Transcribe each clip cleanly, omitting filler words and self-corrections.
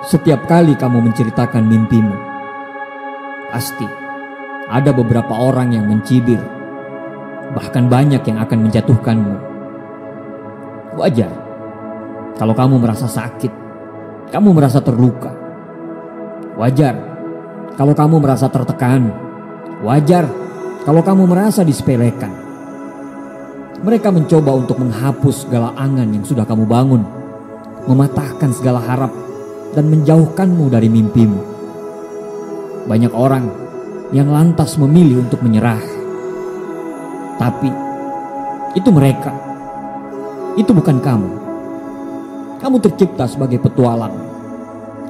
Setiap kali kamu menceritakan mimpimu, pasti ada beberapa orang yang mencibir, bahkan banyak yang akan menjatuhkanmu. Wajar kalau kamu merasa sakit, kamu merasa terluka. Wajar kalau kamu merasa tertekan. Wajar kalau kamu merasa disepelekan. Mereka mencoba untuk menghapus segala angan yang sudah kamu bangun, mematahkan segala harap, dan menjauhkanmu dari mimpimu. Banyak orang yang lantas memilih untuk menyerah. Tapi itu mereka. Itu bukan kamu. Kamu tercipta sebagai petualang.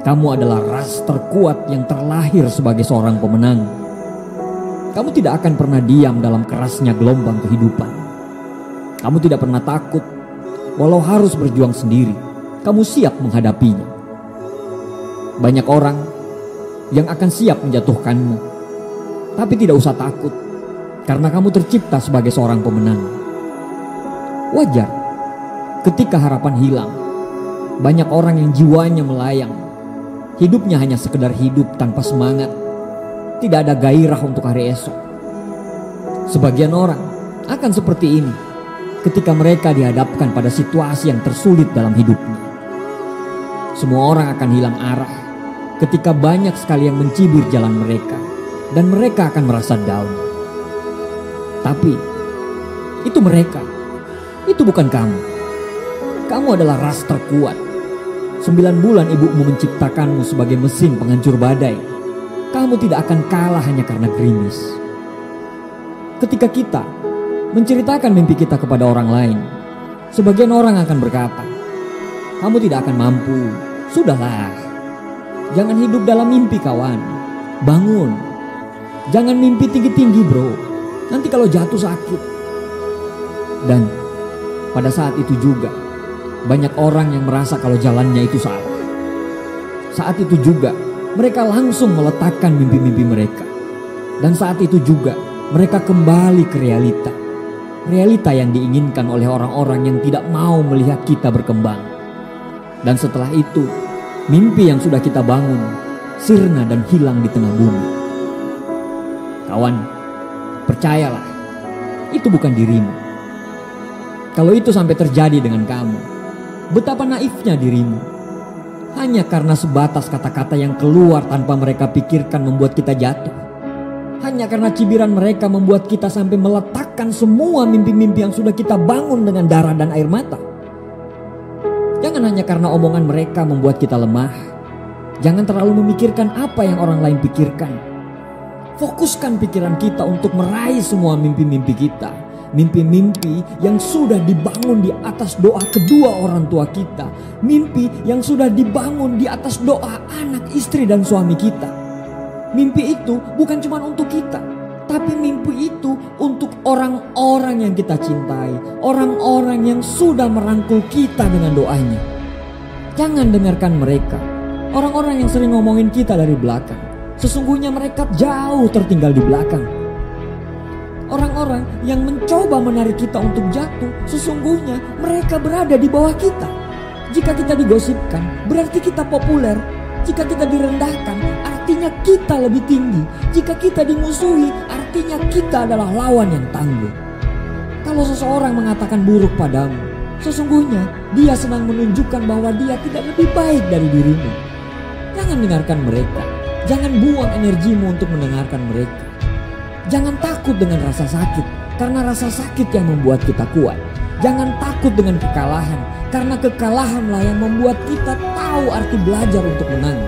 Kamu adalah ras terkuat yang terlahir sebagai seorang pemenang. Kamu tidak akan pernah diam dalam kerasnya gelombang kehidupan. Kamu tidak pernah takut, walau harus berjuang sendiri. Kamu siap menghadapinya. Banyak orang yang akan siap menjatuhkanmu, tapi tidak usah takut, karena kamu tercipta sebagai seorang pemenang. Wajar ketika harapan hilang. Banyak orang yang jiwanya melayang. Hidupnya hanya sekedar hidup tanpa semangat. Tidak ada gairah untuk hari esok. Sebagian orang akan seperti ini ketika mereka dihadapkan pada situasi yang tersulit dalam hidupnya. Semua orang akan hilang arah ketika banyak sekali yang mencibir jalan mereka, dan mereka akan merasa down. Tapi itu mereka, itu bukan kamu. Kamu adalah ras terkuat. 9 bulan ibumu menciptakanmu sebagai mesin penghancur badai. Kamu tidak akan kalah hanya karena gerimis. Ketika kita menceritakan mimpi kita kepada orang lain, sebagian orang akan berkata, kamu tidak akan mampu. Sudahlah, jangan hidup dalam mimpi kawan. Bangun. Jangan mimpi tinggi-tinggi bro. Nanti kalau jatuh sakit. Dan pada saat itu juga banyak orang yang merasa kalau jalannya itu salah. Saat itu juga mereka langsung meletakkan mimpi-mimpi mereka. Dan saat itu juga mereka kembali ke realita. Realita yang diinginkan oleh orang-orang yang tidak mau melihat kita berkembang. Dan setelah itu, mimpi yang sudah kita bangun sirna dan hilang di tengah bumi. Kawan, percayalah, itu bukan dirimu. Kalau itu sampai terjadi dengan kamu, betapa naifnya dirimu. Hanya karena sebatas kata-kata yang keluar tanpa mereka pikirkan membuat kita jatuh. Hanya karena cibiran mereka membuat kita sampai meletakkan semua mimpi-mimpi yang sudah kita bangun dengan darah dan air mata. Jangan hanya karena omongan mereka membuat kita lemah. Jangan terlalu memikirkan apa yang orang lain pikirkan. Fokuskan pikiran kita untuk meraih semua mimpi-mimpi kita. Mimpi-mimpi yang sudah dibangun di atas doa kedua orang tua kita. Mimpi yang sudah dibangun di atas doa anak, istri, dan suami kita. Mimpi itu bukan cuma untuk kita, tapi mimpi itu untuk orang-orang yang kita cintai. Orang-orang yang sudah merangkul kita dengan doanya. Jangan dengarkan mereka. Orang-orang yang sering ngomongin kita dari belakang. Sesungguhnya mereka jauh tertinggal di belakang. Orang-orang yang mencoba menarik kita untuk jatuh, sesungguhnya mereka berada di bawah kita. Jika kita digosipkan, berarti kita populer. Jika kita direndahkan, artinya kita lebih tinggi. Jika kita dimusuhi, artinya kita adalah lawan yang tangguh. Kalau seseorang mengatakan buruk padamu, sesungguhnya dia sedang menunjukkan bahwa dia tidak lebih baik dari dirimu. Jangan dengarkan mereka. Jangan buang energimu untuk mendengarkan mereka. Jangan takut dengan rasa sakit, karena rasa sakit yang membuat kita kuat. Jangan takut dengan kekalahan, karena kekalahanlah yang membuat kita tahu arti belajar untuk menang.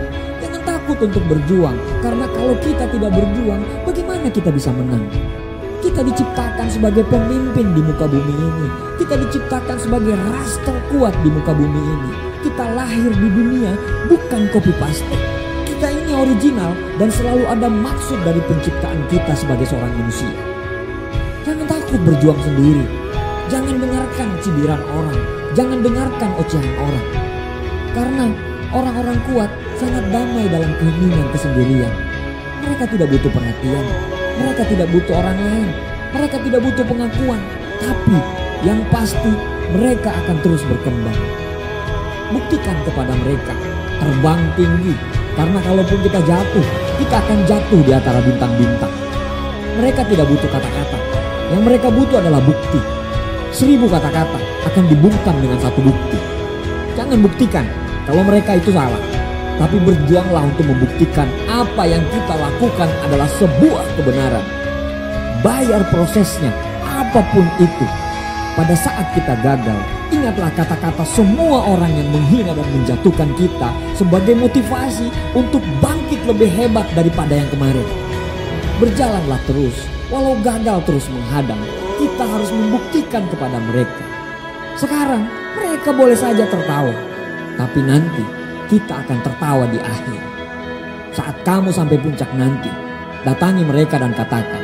Jangan takut untuk berjuang, karena kalau kita tidak berjuang, bagaimana kita bisa menang? Kita diciptakan sebagai pemimpin di muka bumi ini. Kita diciptakan sebagai ras terkuat di muka bumi ini. Kita lahir di dunia bukan copy paste. Kita ini original dan selalu ada maksud dari penciptaan kita sebagai seorang manusia. Jangan takut berjuang sendiri. Jangan dengarkan cibiran orang. Jangan dengarkan ocehan orang. Karena orang-orang kuat sangat damai dalam keheningan kesendirian. Mereka tidak butuh perhatian. Mereka tidak butuh orang lain. Mereka tidak butuh pengakuan. Tapi yang pasti mereka akan terus berkembang. Buktikan kepada mereka terbang tinggi. Karena kalaupun kita jatuh, kita akan jatuh di antara bintang-bintang. Mereka tidak butuh kata-kata. Yang mereka butuh adalah bukti. 1000 kata-kata akan dibungkam dengan satu bukti. Jangan buktikan kalau mereka itu salah. Tapi berjuanglah untuk membuktikan apa yang kita lakukan adalah sebuah kebenaran. Bayar prosesnya, apapun itu. Pada saat kita gagal, ingatlah kata-kata semua orang yang menghina dan menjatuhkan kita sebagai motivasi untuk bangkit lebih hebat daripada yang kemarin. Berjalanlah terus, walau gagal terus menghadang, kita harus membuktikan kepada mereka. Sekarang mereka boleh saja tertawa, tapi nanti kita akan tertawa di akhir. Saat kamu sampai puncak nanti, datangi mereka dan katakan,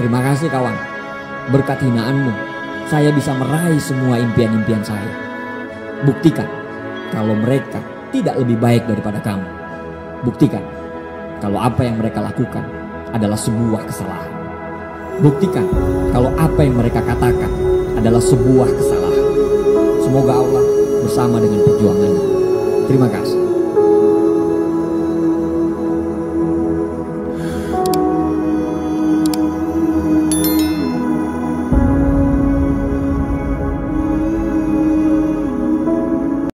"Terima kasih kawan, berkat hinaanmu saya bisa meraih semua impian-impian saya." Buktikan kalau mereka tidak lebih baik daripada kamu. Buktikan kalau apa yang mereka lakukan adalah sebuah kesalahan. Buktikan kalau apa yang mereka katakan adalah sebuah kesalahan. Semoga Allah bersama dengan perjuanganmu. Terima kasih.